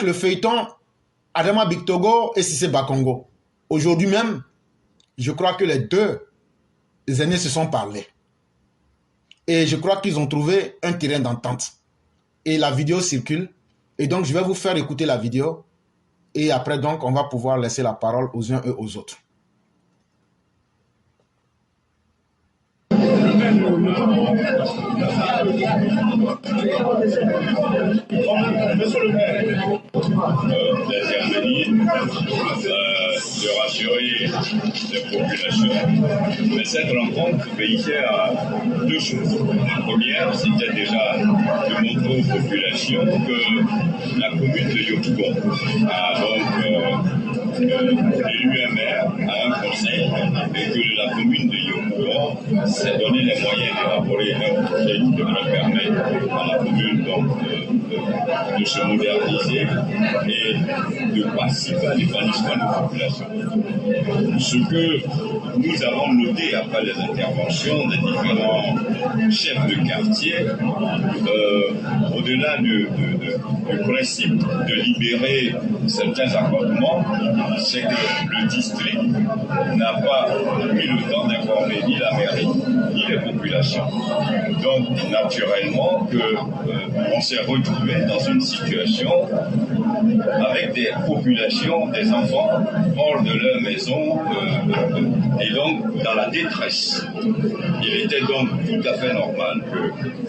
le feuilleton Adama Bictogo et Cissé Bakongo. Aujourd'hui même, je crois que les deux aînés se sont parlé. Et je crois qu'ils ont trouvé un terrain d'entente. Et la vidéo circule. Et donc, je vais vous faire écouter la vidéo. Et après, donc, on va pouvoir laisser la parole aux uns et aux autres. Monsieur le maire, d'intervenir, de rassurer les populations. Mais cette rencontre veillait à deux choses. La première, c'était déjà de montrer aux populations que la commune de Yopougon a donc élu un maire, a un conseil, et que la commune de Yopougon s'est donné les moyens d'élaborer un projet qui devrait permettre à la commune donc, de se moderniser et de participer à l'épanouissement de la population. Ce que nous avons noté après les interventions des différents chefs de quartier, au-delà du principe de libérer certains accommodements, c'est que le district n'a pas eu le temps d'informer ni la mairie ni les populations. Donc, naturellement, on s'est retrouvé dans une situation avec des populations, des enfants hors de leur maison et donc dans la détresse. Il était donc tout à fait normal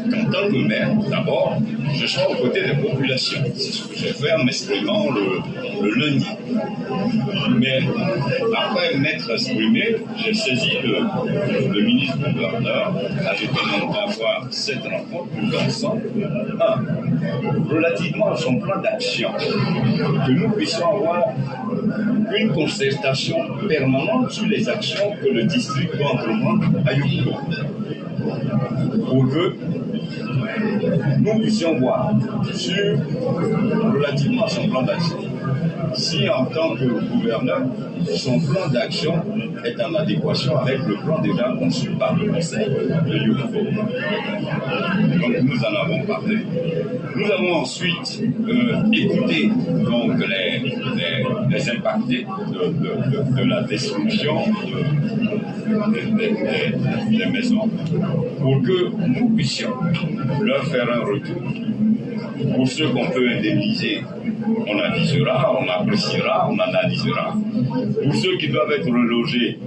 qu'en tant que maire, d'abord, je sois aux côtés des populations. C'est ce que j'ai fait en m'exprimant le lundi. Mais après m'être exprimé, j'ai saisi le ministre gouverneur, avec demandé d'avoir cette rencontre tous ensemble. Relativement à son plan d'action, que nous puissions avoir une concertation permanente sur les actions que le district doit entreprendre à Yopougon. Pour que nous puissions voir sur, relativement à son plan d'action, si en tant que gouverneur, son plan d'action est en adéquation avec le plan déjà conçu par le conseil de Yopougon. Donc nous en avons parlé. Nous avons ensuite écouté donc, les impactés de la destruction des maisons pour que nous puissions leur faire un retour. Pour ceux qu'on peut indemniser, on avisera, on appréciera, on analysera. Pour ceux qui doivent être relogés,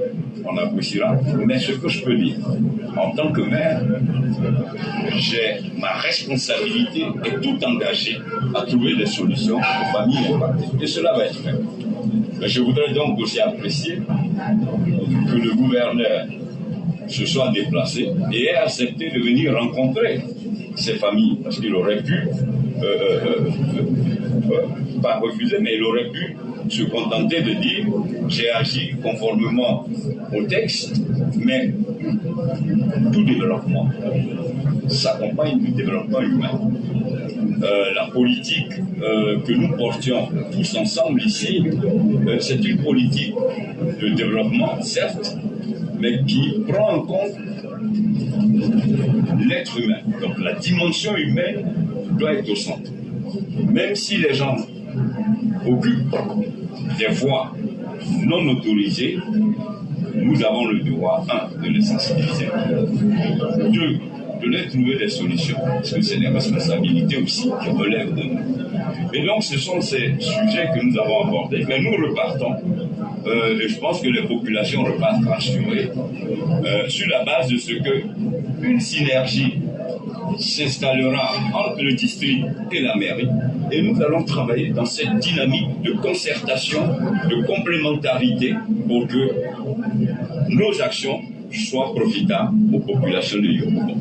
on appréciera. Mais ce que je peux dire, en tant que maire, j'ai ma responsabilité et tout engagé à trouver des solutions aux familles impactées. Et cela va être fait. Mais je voudrais donc aussi apprécier que le gouverneur se soit déplacé et ait accepté de venir rencontrer ces familles, parce qu'il aurait pu, pas refuser, mais il aurait pu se contenter de dire j'ai agi conformément au texte, mais tout développement s'accompagne du développement humain. La politique que nous portions tous ensemble ici, c'est une politique de développement, certes, mais qui prend en compte l'être humain. Donc la dimension humaine doit être au centre. Même si les gens occupent des voies non autorisées, nous avons le devoir, de les sensibiliser, 2, de leur trouver des solutions, parce que c'est des responsabilités aussi qui relèvent de nous. Et donc ce sont ces sujets que nous avons abordés, mais nous repartons, et je pense que les populations repartent rassurées, sur la base de ce que une synergie s'installera entre le district et la mairie, et nous allons travailler dans cette dynamique de concertation, de complémentarité, pour que nos actions soient profitables aux populations de Yopougon.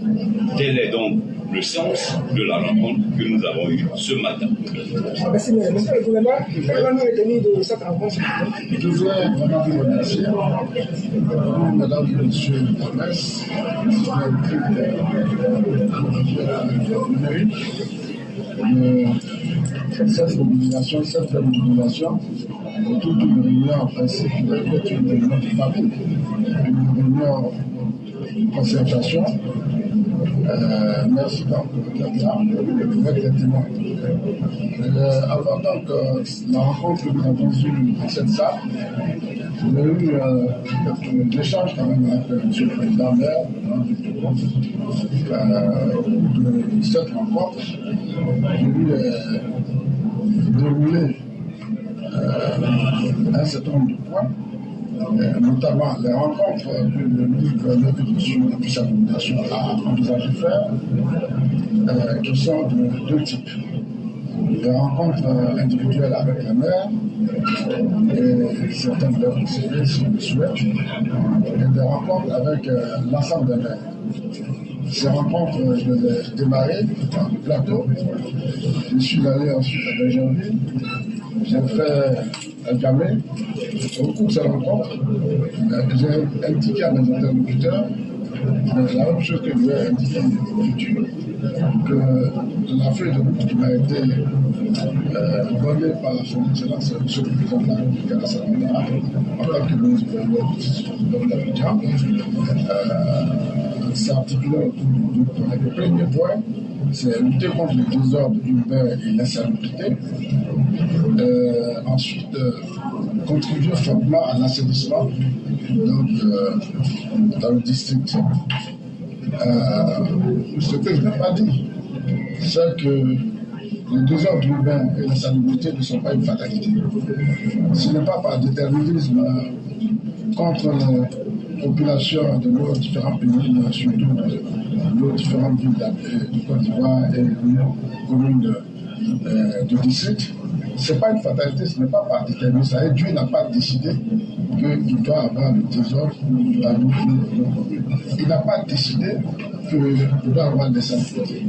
Tel est donc le sens de la rencontre que nous avons eue ce matin. Merci, monsieur le gouverneur. Quel est le retenu de cette rencontre? Je voudrais vraiment vous remercier, mesdames et messieurs la presse, cette mobilisation autour d'une réunion en principe qui doit être une réunion de famille, une réunion de concertation Merci donc d'être là pour être témoin. Avant donc la rencontre que nous avons eue dans cette salle, j'ai eu quelques échanges quand même avec M. le Président maire de cette rencontre. J'ai vu dérouler un certain nombre de points, notamment les rencontres que le gouverneur depuis sa nomination a envisagé de faire, qui sont de deux types. Des rencontres individuelles avec la maire, et certains de leurs conseillers si on le souhaite, et des rencontres avec l'ensemble des maires. Ces rencontres, je les ai démarrées dans le plateau. Je suis allé ensuite à Benjerville. J'ai fait un Gamay. Au cours de ces rencontres, j'ai indiqué à mes interlocuteurs la même chose que je vais indiquer au futur, que la feuille de route qui m'a été donnée par son Excellence, M. le Président de la République Alassane Ouattara, en tant que ministre de l'Abidjan, s'articulait autour de deux points. Le premier point, c'est lutter contre le désordre urbain et l'insalubrité. Ensuite, contribuer fortement à l'assainissement dans le district. Ce que je n'ai pas dit, c'est que le désordre urbain et l'insalubrité ne sont pas une fatalité. Ce n'est pas par déterminisme contre les populations de nos différents pays, surtout de nos différentes villes de Côte d'Ivoire et de nos communes de district. Ce n'est pas une fatalité, ce n'est pas par déterminisme. Dieu n'a pas décidé qu'il doit avoir le désordre dans nos communes. Il n'a pas décidé qu'il doit avoir l'insalubrité.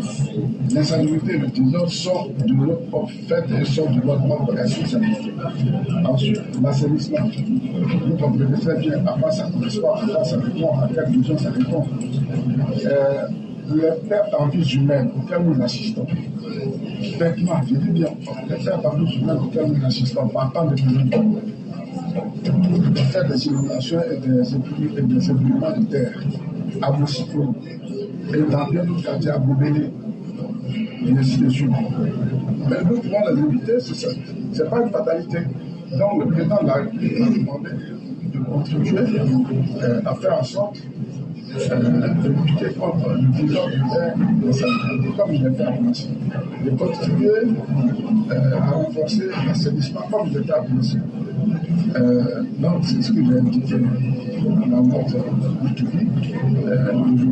L'insalubrité et le désordre sont de notre propre fait et sont de notre propre responsabilité. Ensuite, l'assainissement. Vous comprenez très bien à quoi ça correspond, à quoi ça répond, à quelle besoin ça répond. Les pertes en vie humaine auxquelles nous assistons, bêtement, je dis bien, les pertes en vie humaine auxquelles nous assistons, partant de besoins de faire des inondations et des éboulements de terre à Moussiko et dans bien d'autres quartiers à Boubélé, et ainsi de suite. Mais nous pouvons les limiter, ce n'est pas une fatalité. Donc le président de la République a demandé de contribuer à faire en sorte de lutter contre le désordre urbain et sanitaire, comme il était annoncé, de contribuer à renforcer l'assainissement comme il était annoncé. Donc c'est ce que j'ai indiqué dans notre étude aujourd'hui.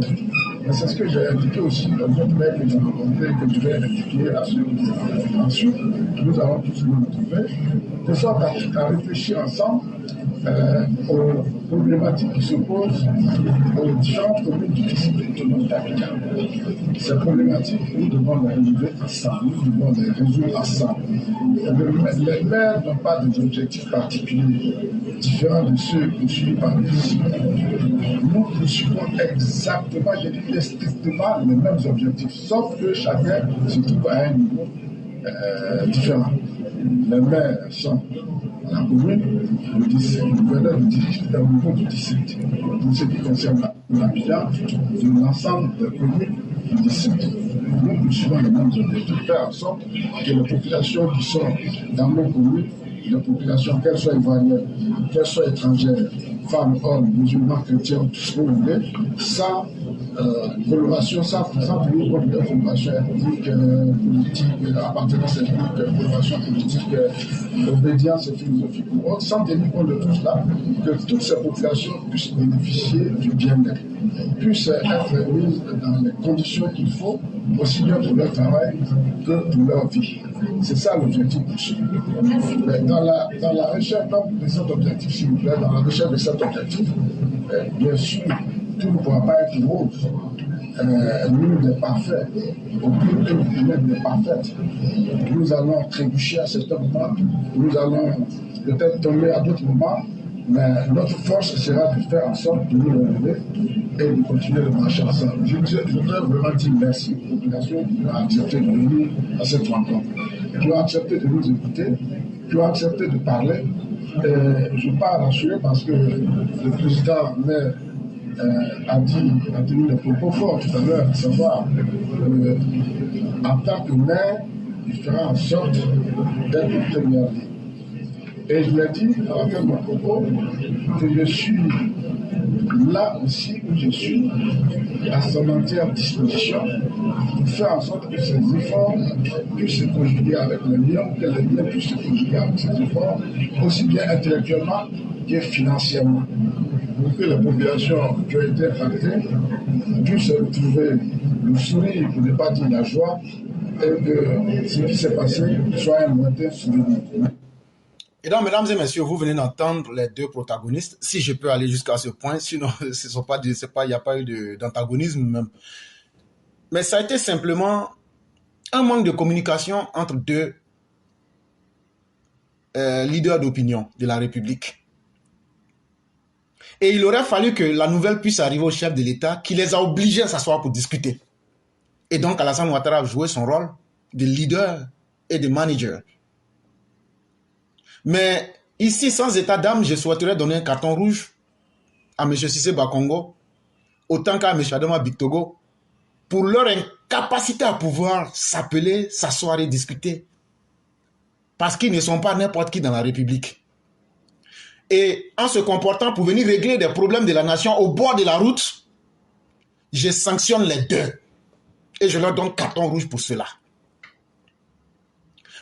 Mais c'est ce que j'ai indiqué aussi dans notre mail que j'ai rencontré et que je vais indiquer à ceux qui ensuite, nous allons tous nous retrouver, de sorte à réfléchir ensemble aux problématiques qui se posent aux différentes communes du district autonome d'Abidjan. Ces problématiques, nous devons les relever ensemble, nous devons les résoudre ensemble. Les maires n'ont pas des objectifs particuliers différents de ceux poursuivis par les disciples. Nous poursuivons exactement, je dirais strictement les mêmes objectifs, sauf que chacun se trouve à un niveau différent. Les maires sont la commune, le district, le gouverneur du district, au niveau du district. Pour ce qui concerne l'Abidjan, de l'ensemble des communes du district. Nous poursuivons les mêmes objectifs, faire en sorte que les populations qui sont dans nos communes, les populations, qu'elles soient ivoiriennes, qu'elles soient étrangères, femmes, hommes, musulmans, chrétiens, tout ce que vous voulez, sans coloration, sans tenir compte de formation ethnique, politique, appartenance ethnique, formation politique, obédience philosophique ou autre, sans tenir compte de tout cela, que toutes ces populations puissent bénéficier du bien-être, puissent être mises dans les conditions qu'il faut, aussi bien pour leur travail que pour leur vie. C'est ça l'objectif poursuivi. Mais dans la recherche de cet objectif, s'il vous plaît, dans la recherche de cet objectif, bien sûr, tout ne pourra pas être rose. Nul n'est parfait. Aucune humaine n'est parfaite. Nous allons trébucher à certains moments, nous allons peut-être tomber à d'autres moments, mais notre force sera de faire en sorte de nous relever et de continuer de marcher ensemble. Je voudrais vraiment dire merci aux populations qui ont accepté de venir à cette rencontre, qui ont accepté de nous écouter, qui ont accepté de parler. Je parle rassuré parce que le président maire a dit le propos fort tout à l'heure, à savoir, en tant que maire, il fera en sorte d'être regardé. Et je l'ai dit à la fin de mon propos que je suis là aussi où je suis à son entière disposition pour faire en sorte que ces efforts puissent se conjuguer avec les liens, que les liens puissent se conjuguer avec ces efforts, aussi bien intellectuellement que financièrement, pour que les populations qui ont été impactées puissent retrouver le sourire, pour ne pas dire la joie, et que ce qui s'est passé soit un lointain souvenir. Et donc, mesdames et messieurs, vous venez d'entendre les deux protagonistes. Si je peux aller jusqu'à ce point, sinon, il n'y a pas eu d'antagonisme même. Mais ça a été simplement un manque de communication entre deux leaders d'opinion de la République. Et il aurait fallu que la nouvelle puisse arriver au chef de l'État, qui les a obligés à s'asseoir pour discuter. Et donc, Alassane Ouattara a joué son rôle de leader et de manager. Mais ici, sans état d'âme, je souhaiterais donner un carton rouge à M. Cissé Bakongo, autant qu'à M. Adama Bictogo, pour leur incapacité à pouvoir s'appeler, s'asseoir et discuter. Parce qu'ils ne sont pas n'importe qui dans la République. Et en se comportant pour venir régler des problèmes de la nation au bord de la route, je sanctionne les deux. Et je leur donne carton rouge pour cela.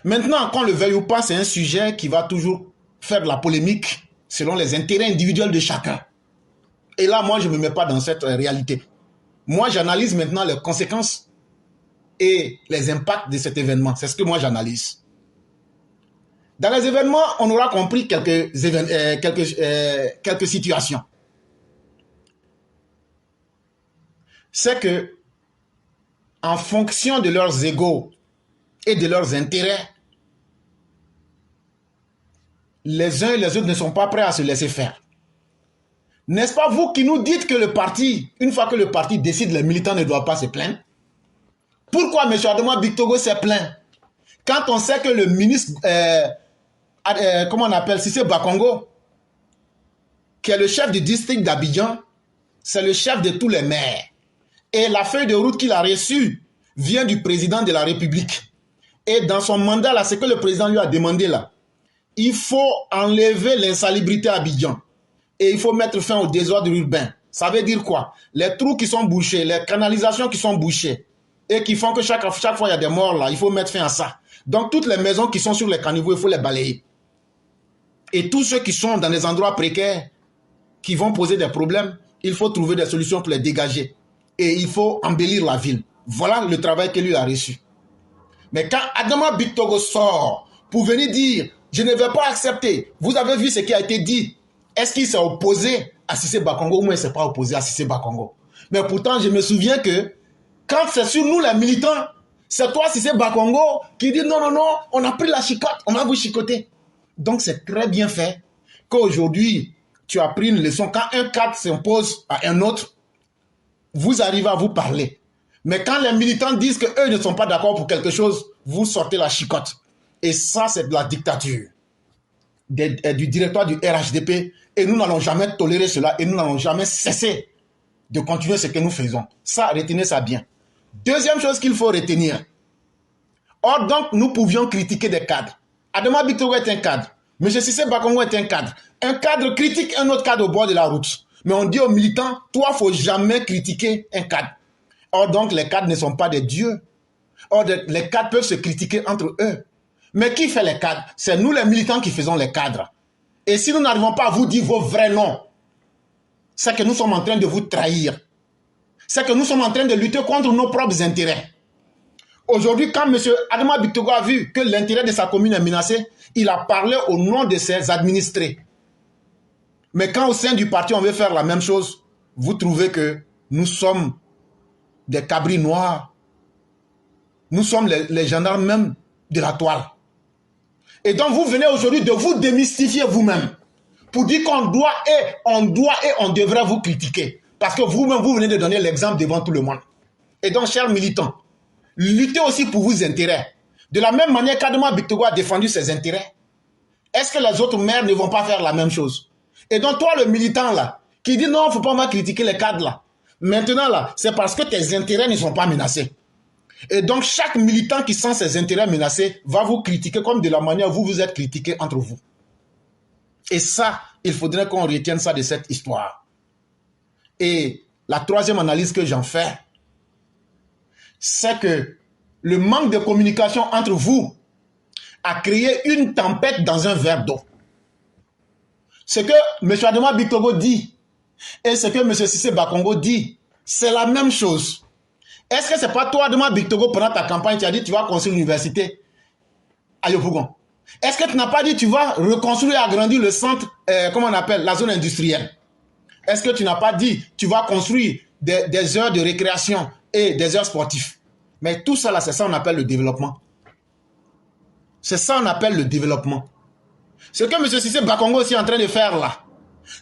Maintenant, qu'on le veuille ou pas, c'est un sujet qui va toujours faire de la polémique selon les intérêts individuels de chacun. Et là, moi, je ne me mets pas dans cette réalité. Moi, j'analyse maintenant les conséquences et les impacts de cet événement. C'est ce que moi, j'analyse. Dans les événements, on aura compris quelques situations. C'est que, en fonction de leurs égos et de leurs intérêts, les uns et les autres ne sont pas prêts à se laisser faire. N'est-ce pas vous qui nous dites que le parti, une fois que le parti décide, les militants ne doivent pas se plaindre? Pourquoi M. Adama Bictogo s'est plaint? Quand on sait que le ministre, comment on appelle, Cissé Bakongo, qui est le chef du district d'Abidjan, c'est le chef de tous les maires. Et la feuille de route qu'il a reçue vient du président de la République. Et dans son mandat, là, c'est que le président lui a demandé là. Il faut enlever l'insalubrité à Abidjan. Et il faut mettre fin au désordre urbain. Ça veut dire quoi? Les trous qui sont bouchés, les canalisations qui sont bouchées, et qui font que chaque fois il y a des morts là, il faut mettre fin à ça. Donc toutes les maisons qui sont sur les caniveaux, il faut les balayer. Et tous ceux qui sont dans des endroits précaires, qui vont poser des problèmes, il faut trouver des solutions pour les dégager. Et il faut embellir la ville. Voilà le travail que lui a reçu. Mais quand Adama Bictogo sort pour venir dire « Je ne vais pas accepter », vous avez vu ce qui a été dit. Est-ce qu'il s'est opposé à Cissé Bakongo ou il ne s'est pas opposé à Cissé Bakongo? Mais pourtant, je me souviens que quand c'est sur nous les militants, c'est toi Cissé Bakongo qui dit « Non, non, non, on a pris la chicotte, on va vous chicoter ». Donc c'est très bien fait qu'aujourd'hui, tu as pris une leçon. Quand un cadre s'impose à un autre, vous arrivez à vous parler. Mais quand les militants disent qu'eux ne sont pas d'accord pour quelque chose, vous sortez la chicotte. Et ça, c'est de la dictature du directoire du RHDP. Et nous n'allons jamais tolérer cela et nous n'allons jamais cesser de continuer ce que nous faisons. Ça, retenez ça bien. Deuxième chose qu'il faut retenir. Or, donc, nous pouvions critiquer des cadres. Adama Bictogo est un cadre. M. Cissé Bakongo est un cadre. Un cadre critique un autre cadre au bord de la route. Mais on dit aux militants, toi, il ne faut jamais critiquer un cadre. Or, donc, les cadres ne sont pas des dieux. Or, les cadres peuvent se critiquer entre eux. Mais qui fait les cadres? C'est nous, les militants, qui faisons les cadres. Et si nous n'arrivons pas à vous dire vos vrais noms, c'est que nous sommes en train de vous trahir. C'est que nous sommes en train de lutter contre nos propres intérêts. Aujourd'hui, quand M. Adama Bictogo a vu que l'intérêt de sa commune est menacé, il a parlé au nom de ses administrés. Mais quand au sein du parti, on veut faire la même chose, vous trouvez que nous sommes des cabris noirs. Nous sommes les gendarmes même de la toile. Et donc vous venez aujourd'hui de vous démystifier vous-même pour dire qu'on doit et on devrait vous critiquer. Parce que vous-même, vous venez de donner l'exemple devant tout le monde. Et donc, chers militants, luttez aussi pour vos intérêts. De la même manière qu'Adama Bictogo a défendu ses intérêts, est-ce que les autres maires ne vont pas faire la même chose? Et donc toi, le militant là, qui dit non, il ne faut pas mal critiquer les cadres là. Maintenant là, c'est parce que tes intérêts ne sont pas menacés. Et donc chaque militant qui sent ses intérêts menacés va vous critiquer comme de la manière où vous êtes critiqués entre vous. Et ça, il faudrait qu'on retienne ça de cette histoire. Et la troisième analyse que j'en fais, c'est que le manque de communication entre vous a créé une tempête dans un verre d'eau. Ce que M. Adama Bictogo dit et ce que M. Cissé Bakongo dit, c'est la même chose. Est-ce que ce n'est pas toi, Adama Bictogo, pendant ta campagne, tu as dit tu vas construire l'université à Yopougon? Est-ce que tu n'as pas dit tu vas reconstruire et agrandir le centre, comment on appelle, la zone industrielle? Est-ce que tu n'as pas dit tu vas construire des heures de récréation et des heures sportives? Mais tout ça là, c'est ça qu'on appelle le développement. C'est ça qu'on appelle le développement. Ce que M. Cissé Bakongo aussi est en train de faire là,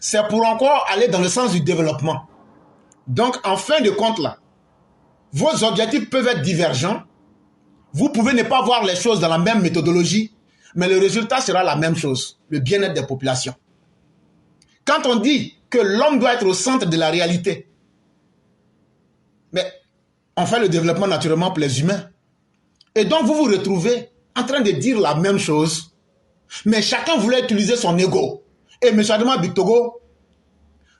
c'est pour encore aller dans le sens du développement. Donc, en fin de compte là, vos objectifs peuvent être divergents. Vous pouvez ne pas voir les choses dans la même méthodologie, mais le résultat sera la même chose, le bien-être des populations. Quand on dit que l'homme doit être au centre de la réalité, mais on fait le développement naturellement pour les humains. Et donc vous vous retrouvez en train de dire la même chose, mais chacun voulait utiliser son ego. Et M. Adama Bictogo,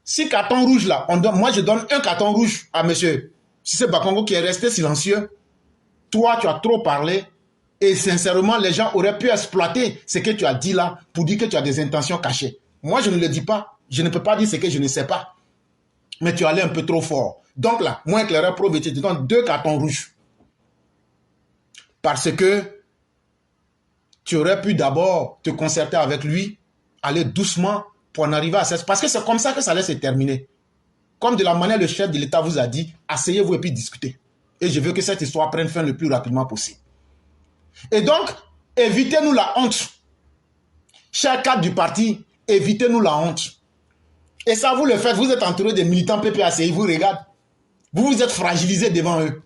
si carton rouge là, moi je donne un carton rouge à M. Cissé Bakongo qui est resté silencieux. Toi, tu as trop parlé et sincèrement, les gens auraient pu exploiter ce que tu as dit là pour dire que tu as des intentions cachées. Moi, je ne le dis pas. Je ne peux pas dire ce que je ne sais pas. Mais tu allais un peu trop fort. Donc là, moi, éclaireur probité, tu donnes 2 cartons rouges. Parce que tu aurais pu d'abord te concerter avec lui, aller doucement pour en arriver à ça. Parce que c'est comme ça que ça allait se terminer. Comme de la manière le chef de l'État vous a dit, asseyez-vous et puis discutez. Et je veux que cette histoire prenne fin le plus rapidement possible. Et donc, évitez-nous la honte. Chers cadres du parti, évitez-nous la honte. Et ça, vous le faites, vous êtes entouré de militants PPAC, ils vous regardent. Vous vous êtes fragilisés devant eux.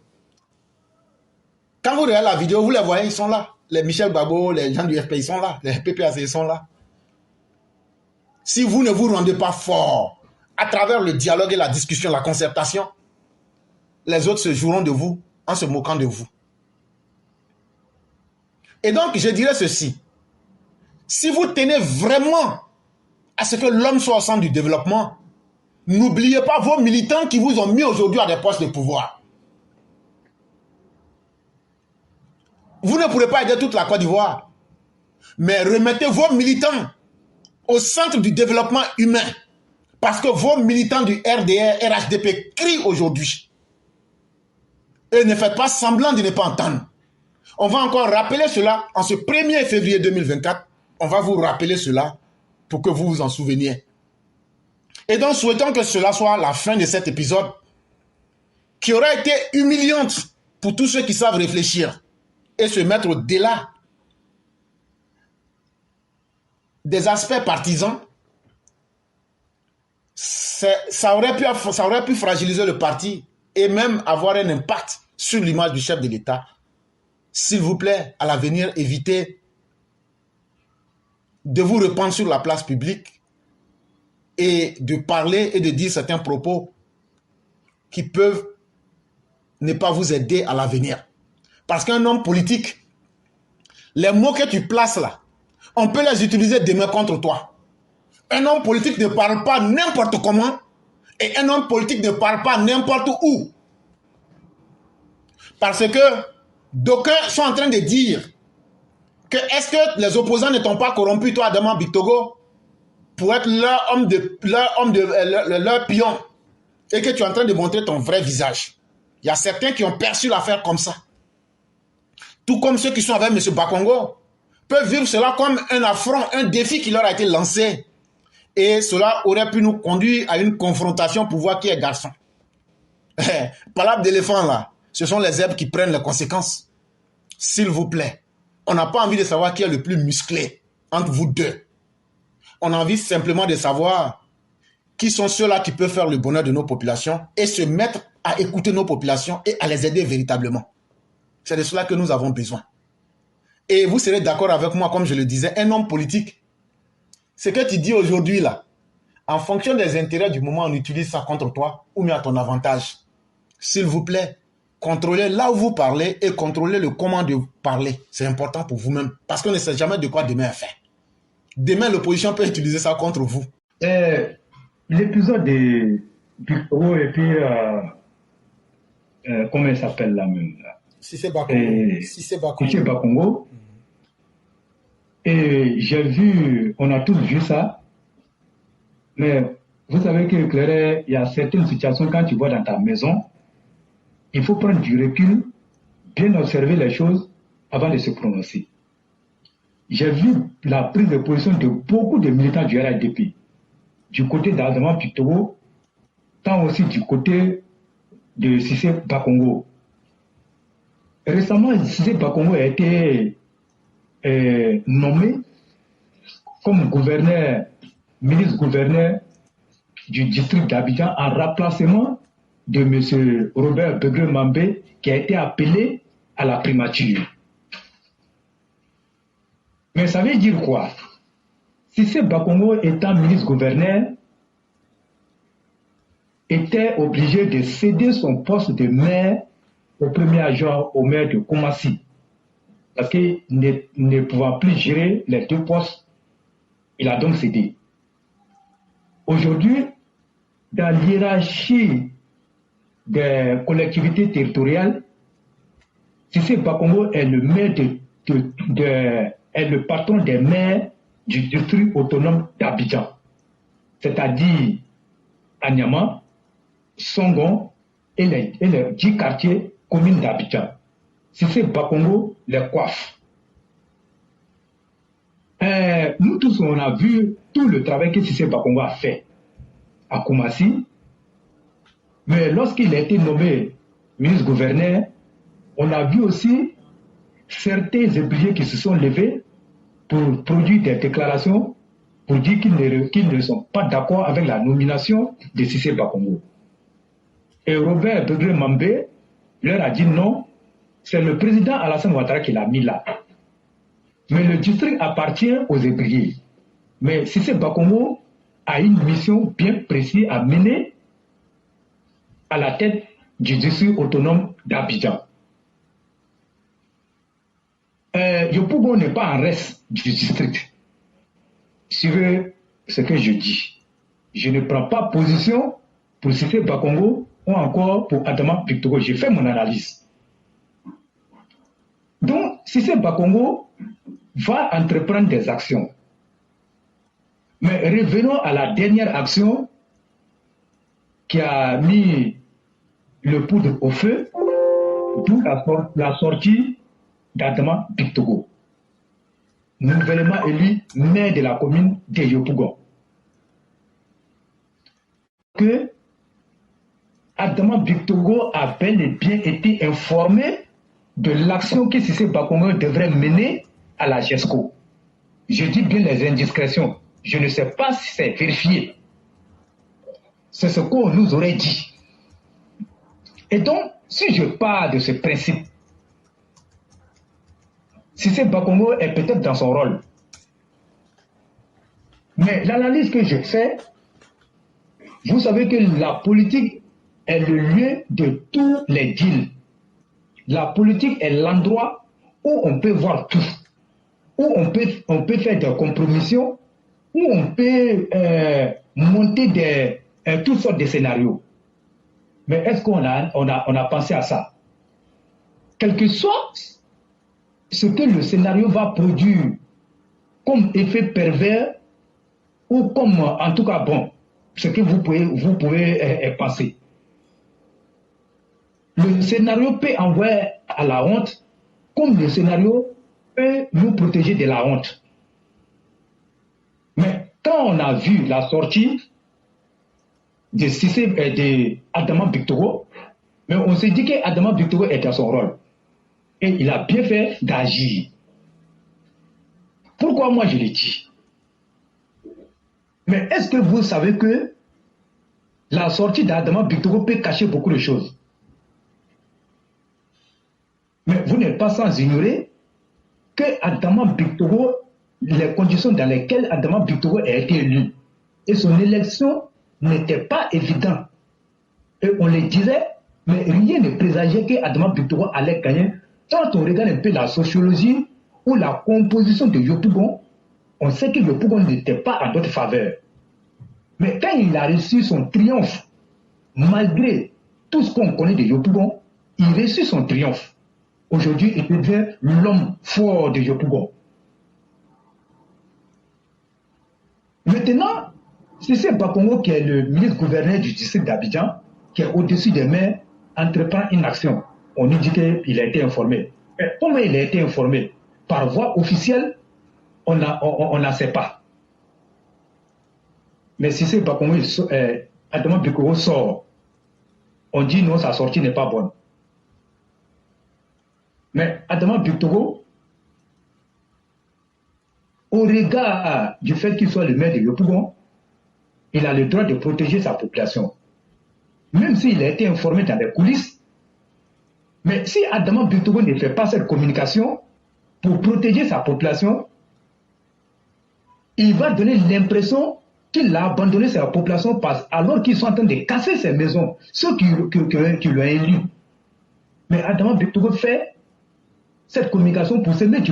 Quand vous regardez la vidéo, vous les voyez, ils sont là. Les Michel Babo, les gens du FP, ils sont là. Les PPAC, ils sont là. Si vous ne vous rendez pas fort à travers le dialogue et la discussion, la concertation, les autres se joueront de vous en se moquant de vous. Et donc, je dirais ceci. Si vous tenez vraiment à ce que l'homme soit au centre du développement, n'oubliez pas vos militants qui vous ont mis aujourd'hui à des postes de pouvoir. Vous ne pourrez pas aider toute la Côte d'Ivoire, mais remettez vos militants au centre du développement humain. Parce que vos militants du RDR, RHDP crient aujourd'hui. Et ne faites pas semblant de ne pas entendre. On va encore rappeler cela en ce 1er février 2024. On va vous rappeler cela pour que vous vous en souveniez. Et donc, souhaitons que cela soit la fin de cet épisode qui aura été humiliante pour tous ceux qui savent réfléchir et se mettre au-delà des aspects partisans. Ça aurait pu fragiliser le parti et même avoir un impact sur l'image du chef de l'État. S'il vous plaît, à l'avenir, évitez de vous répandre sur la place publique et de parler et de dire certains propos qui peuvent ne pas vous aider à l'avenir. Parce qu'un homme politique, les mots que tu places là, on peut les utiliser demain contre toi. Un homme politique ne parle pas n'importe comment et un homme politique ne parle pas n'importe où. Parce que d'aucuns sont en train de dire que est-ce que les opposants ne t'ont pas corrompu, toi, Adama Bictogo, pour être leur pion et que tu es en train de montrer ton vrai visage. Il y a certains qui ont perçu l'affaire comme ça. Tout comme ceux qui sont avec M. Bakongo peuvent vivre cela comme un affront, un défi qui leur a été lancé. Et cela aurait pu nous conduire à une confrontation pour voir qui est garçon. Palabre d'éléphant là, ce sont les zèbres qui prennent les conséquences. S'il vous plaît, on n'a pas envie de savoir qui est le plus musclé entre vous deux. On a envie simplement de savoir qui sont ceux-là qui peuvent faire le bonheur de nos populations et se mettre à écouter nos populations et à les aider véritablement. C'est de cela que nous avons besoin. Et vous serez d'accord avec moi, comme je le disais, un homme politique, ce que tu dis aujourd'hui là, En fonction des intérêts du moment, on utilise ça contre toi ou bien à ton avantage. S'il vous plaît, contrôlez là où vous parlez et contrôlez le comment de parler. C'est important pour vous-même parce qu'on ne sait jamais de quoi demain est fait. Demain, l'opposition peut utiliser ça contre vous. L'épisode de Victor et puis, comment il s'appelle là même là? Cissé Bakongo. Cissé Bakongo. Et j'ai vu, on a tous vu ça, mais vous savez que Claire, il y a certaines situations quand tu vois dans ta maison, il faut prendre du recul, bien observer les choses avant de se prononcer. J'ai vu la prise de position de beaucoup de militants du RADP, du côté d'Adama Pitogo, tant aussi du côté de Cissé Bakongo. Récemment, Cissé Bakongo a été nommé comme ministre-gouverneur du district d'Abidjan en remplacement de M. Robert Begré-Mambé qui a été appelé à la primature. Mais ça veut dire quoi? Cissé Bakongo étant ministre-gouverneur était obligé de céder son poste de maire au premier adjoint au maire de Koumassi. Parce qu'il ne pouvant plus gérer les deux postes, il a donc cédé. Aujourd'hui, dans l'hiérarchie des collectivités territoriales, Cissé Bakongo est le maire est le patron des maires du district autonome d'Abidjan, c'est-à-dire Anyama, Songon et les 10 quartiers communes d'Abidjan. Cissé Bakongo les coiffe. Nous tous, on a vu tout le travail que Cissé Bakongo a fait à Koumassi, mais lorsqu'il a été nommé ministre-gouverneur, on a vu aussi certains ébouliers qui se sont levés pour produire des déclarations pour dire qu'ils ne sont pas d'accord avec la nomination de Cissé Bakongo. Et Robert Begré-Mambé leur a dit non, c'est le président Alassane Ouattara qui l'a mis là. Mais le district appartient aux ébouliers. Mais Cissé Bakongo a une mission bien précise à mener à la tête du district autonome d'Abidjan. Yopougon n'est pas en reste du district. Suivez ce que je dis. Je ne prends pas position pour Cissé Bakongo ou encore pour Adama Pitogo. J'ai fait mon analyse. Donc, Cissé Bakongo va entreprendre des actions. Mais revenons à la dernière action qui a mis le poudre au feu, d'où la sortie d'Adama Pitogo, nouvellement élu maire de la commune de Yopougon. Que Adama Pitogo a bel et bien été informé de l'action que Cissé Bakongo devrait mener à la GESCO. Je dis bien les indiscrétions. Je ne sais pas si c'est vérifié. C'est ce qu'on nous aurait dit. Et donc, si je pars de ce principe, Cissé Bakongo est peut-être dans son rôle. Mais l'analyse que je fais, vous savez que la politique est le lieu de tous les deals. La politique est l'endroit où on peut voir tout, où on peut faire des compromissions, où on peut monter toutes sortes de scénarios. Mais est-ce qu'on a pensé à ça? Quel que soit ce que le scénario va produire comme effet pervers ou comme, en tout cas, bon, ce que vous pouvez penser. Le scénario peut envoyer à la honte, comme le scénario peut nous protéger de la honte. Mais quand on a vu la sortie de Cissé et de Adama Pitogo, mais on s'est dit qu'Adama Pitogo est dans son rôle. Et il a bien fait d'agir. Pourquoi moi je l'ai dit? Mais est-ce que vous savez que la sortie d'Adama Pitogo peut cacher beaucoup de choses? Mais vous n'êtes pas sans ignorer que Adama Pitogo, les conditions dans lesquelles Adama Pitogo a été élu, Et son élection n'était pas évidente. Et on le disait, mais rien ne présageait qu'Adama Bitoro allait gagner. Quand on regarde un peu la sociologie ou la composition de Yopougon, on sait que Yopougon n'était pas à notre faveur. Mais quand il a reçu son triomphe, malgré tout ce qu'on connaît de Yopougon, il reçut son triomphe. Aujourd'hui, il devient l'homme fort de Yopougon. Maintenant, c'est Bakongo qui est le ministre-gouverneur du district d'Abidjan, qui est au-dessus des maires, entreprend une action. On nous dit qu'il a été informé. Mais comment il a été informé? Par voie officielle, on n'en sait pas. Mais si c'est Bakongo, Adama Bitoro sort, on dit non, sa sortie n'est pas bonne. Mais Adama Bitoro, au regard du fait qu'il soit le maire de Yopougon, il a le droit de protéger sa population. Même s'il a été informé dans les coulisses, mais si Adama Bitoro ne fait pas cette communication pour protéger sa population, il va donner l'impression qu'il a abandonné sa population alors qu'ils sont en train de casser ses maisons, ceux qui l'ont élu. Mais Adama Bitoro fait cette communication pour se mettre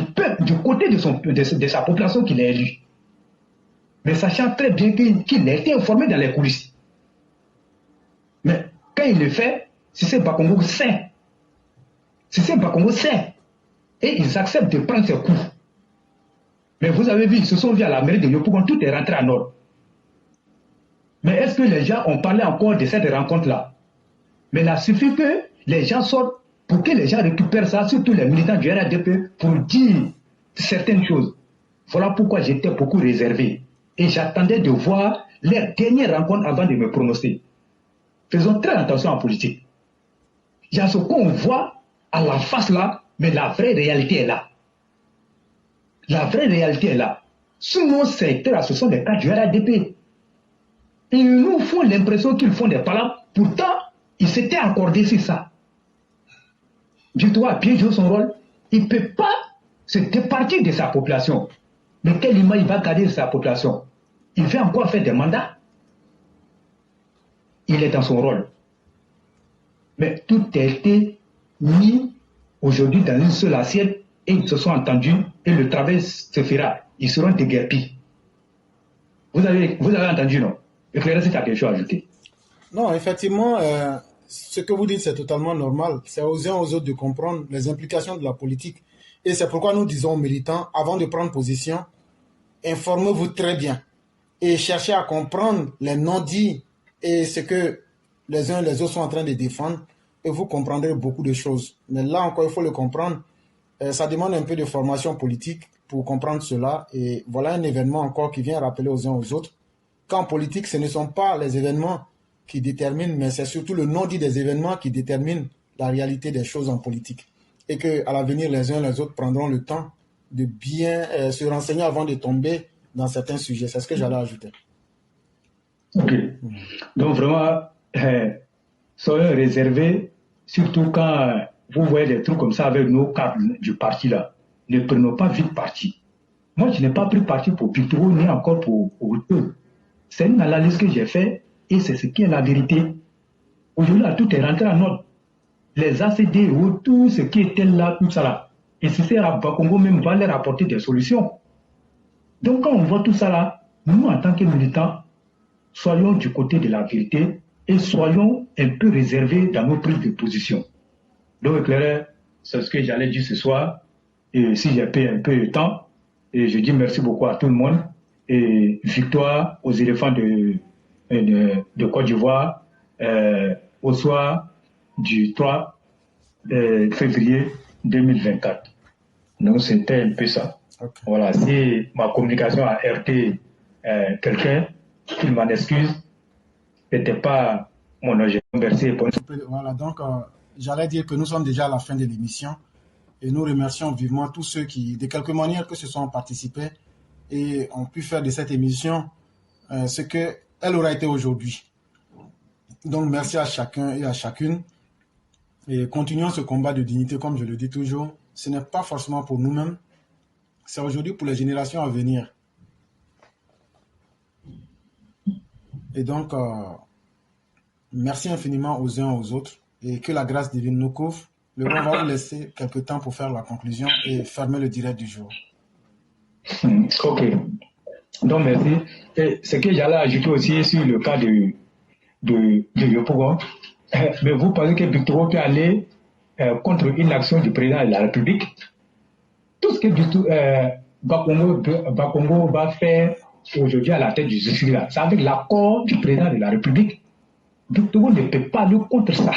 du côté de sa population qu'il a élu. Mais sachant très bien qu'il a été informé dans les coulisses. Mais quand il le fait, Cissé Bakongo sait. Cissé Bakongo sait. Et ils acceptent de prendre ses coups. Mais vous avez vu, ils se sont vus à la mairie de Yopougon, tout est rentré en ordre. Mais est-ce que les gens ont parlé encore de cette rencontre-là? Mais il a suffi que les gens sortent pour que les gens récupèrent ça, surtout les militants du RADP, pour dire certaines choses. Voilà pourquoi j'étais beaucoup réservé. Et j'attendais de voir les dernières rencontres avant de me prononcer. Faisons très attention en politique. Il y a ce qu'on voit à la face là, mais la vraie réalité est là. La vraie réalité est là. Sous nos secteurs, ce sont des cas du RADP. Ils nous font l'impression qu'ils font des palabres. Pourtant, ils s'étaient accordés sur ça. Bitoro a bien joué son rôle. Il ne peut pas se départir de sa population. Mais quelle image il va garder de sa population? Il fait encore faire des mandats. Il est dans son rôle. Mais tout a été mis aujourd'hui dans une seule assiette et ils se sont entendus et le travail se fera. Ils seront déguerpis. Vous avez entendu, non? Éclairez si tu as quelque chose à ajouter. Non, effectivement, ce que vous dites, c'est totalement normal. C'est aux uns aux autres de comprendre les implications de la politique. Et c'est pourquoi nous disons aux militants, avant de prendre position, informez-vous très bien et cherchez à comprendre les non-dits et ce que les uns et les autres sont en train de défendre et vous comprendrez beaucoup de choses. Mais là encore, il faut le comprendre. Ça demande un peu de formation politique pour comprendre cela. Et voilà un événement encore qui vient rappeler aux uns aux autres qu'en politique, ce ne sont pas les événements qui déterminent, mais c'est surtout le non-dit des événements qui détermine la réalité des choses en politique. Et qu'à l'avenir, les uns et les autres prendront le temps de bien se renseigner avant de tomber dans certains sujets. C'est ce que j'allais ajouter. Ok. Donc vraiment, soyez réservés, surtout quand vous voyez des trucs comme ça avec nos cadres du parti là. Ne prenons pas vite parti. Moi, je n'ai pas pris parti pour Bitoro ni encore pour eux. C'est une analyse que j'ai faite et c'est ce qui est la vérité. Aujourd'hui, là, tout est rentré en ordre. Les ACD, tout ce qui était là, tout ça là. Et si c'est à Bakongo même va leur apporter des solutions. Donc quand on voit tout ça là, nous en tant que militants, soyons du côté de la vérité et soyons un peu réservés dans nos prises de position. Donc éclairé, c'est ce que j'allais dire ce soir. Et si j'ai pris un peu de temps, et je dis merci beaucoup à tout le monde. Et victoire aux éléphants de Côte d'Ivoire au soir du 3 février 2024. Donc c'était un peu ça. Okay. Voilà, si ma communication a heurté quelqu'un, qu'il m'en excuse, c'était pas mon objet. Merci. Voilà, donc j'allais dire que nous sommes déjà à la fin de l'émission et nous remercions vivement tous ceux qui, de quelque manière que ce soit, ont participé et ont pu faire de cette émission ce qu'elle aura été aujourd'hui. Donc merci à chacun et à chacune et continuons ce combat de dignité comme je le dis toujours. Ce n'est pas forcément pour nous-mêmes, c'est aujourd'hui pour les générations à venir. Et donc, merci infiniment aux uns aux autres et que la grâce divine nous couvre. Le roi va vous laisser quelques temps pour faire la conclusion et fermer le direct du jour. Ok. Donc, merci. Et ce que j'allais ajouter aussi sur le cas de Yopougon, mais vous pensez que Victor peut aller contre une action du président de la République? Tout ce que Bakongo va faire aujourd'hui à la tête du justice, c'est avec l'accord du président de la République. Victor ne peut pas aller contre ça.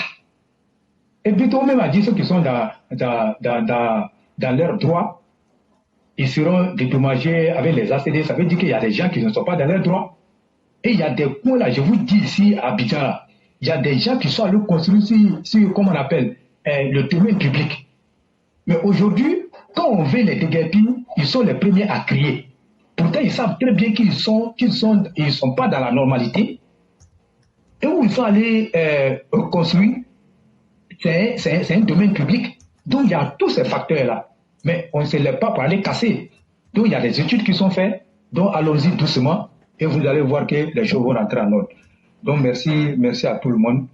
Et Victor même a dit ceux qui sont dans leurs droits, ils seront dédommagés avec les ACD. Ça veut dire qu'il y a des gens qui ne sont pas dans leurs droits. Et il y a des coins là, je vous dis ici à Abidjan, il y a des gens qui sont allés construire sur comment on appelle, le domaine public. Mais aujourd'hui, quand on veut les déguerpir, ils sont les premiers à crier. Pourtant, ils savent très bien qu'ils sont pas dans la normalité. Et où ils sont allés construire, c'est un domaine public. Donc, il y a tous ces facteurs-là. Mais on ne se lève pas pour aller casser. Donc, il y a des études qui sont faites. Donc, allons-y doucement et vous allez voir que les choses vont rentrer en ordre. Donc, merci à tout le monde.